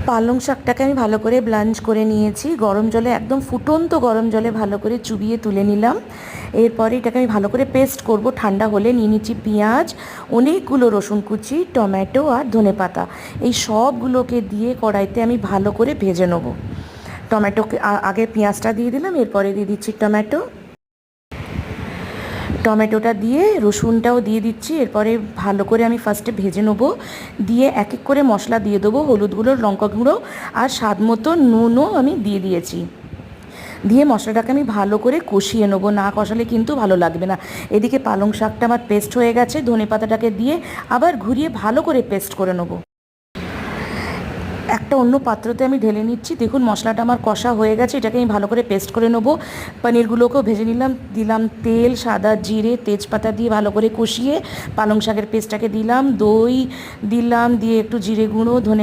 পালং শাকটাকে আমি ভালো করে ব্লাঞ্চ করে নিয়েছি, গরম জলে, একদম ফুটন্ত গরম জলে ভালো করে চুবিয়ে তুলে নিলাম। এরপরে এটাকে আমি ভালো করে পেস্ট করব। ঠান্ডা হলে নিয়ে নিচ্ছি পেঁয়াজ, অনেকগুলো রসুন কুচি, টমেটো আর ধনেপাতা। এই সবগুলোকে দিয়ে কড়াইতে আমি ভালো করে ভেজে নেব। টমেটোকে আগে পেঁয়াজটা দিয়ে দিলাম, এরপরে দিয়ে দিচ্ছি টমেটোটা দিয়ে রসুনটাও দিয়ে দিচ্ছি। এরপরে ভালো করে আমি ফার্স্টে ভেজে নেবো, দিয়ে এক এক করে মশলা দিয়ে দেবো, হলুদ গুঁড়ো, লঙ্কা গুঁড়ো আর স্বাদ মতো নুনও আমি দিয়ে দিয়েছি। দিয়ে মশলাটাকে আমি ভালো করে কষিয়ে নেবো, না কষালে কিন্তু ভালো লাগবে না। এদিকে পালং শাকটা আমার পেস্ট হয়ে গেছে, ধনেপাতাটাকে দিয়ে আবার ঘুরিয়ে ভালো করে পেস্ট করে নেবো। একটা অন্য পাত্রতে আমি ঢেলে নিচ্ছি। দেখুন মশলাটা আমার কষা হয়ে গেছে, এটাকে আমি ভালো করে পেস্ট করে নেবো। পনিরগুলোকেও ভেজে নিলাম, দিলাম তেল, সাদা জিরে, তেজপাতা দিয়ে ভালো করে কষিয়ে পালং শাকের পেস্টটাকে দিলাম, দই দিলাম, দিয়ে একটু জিরে গুঁড়ো, ধনে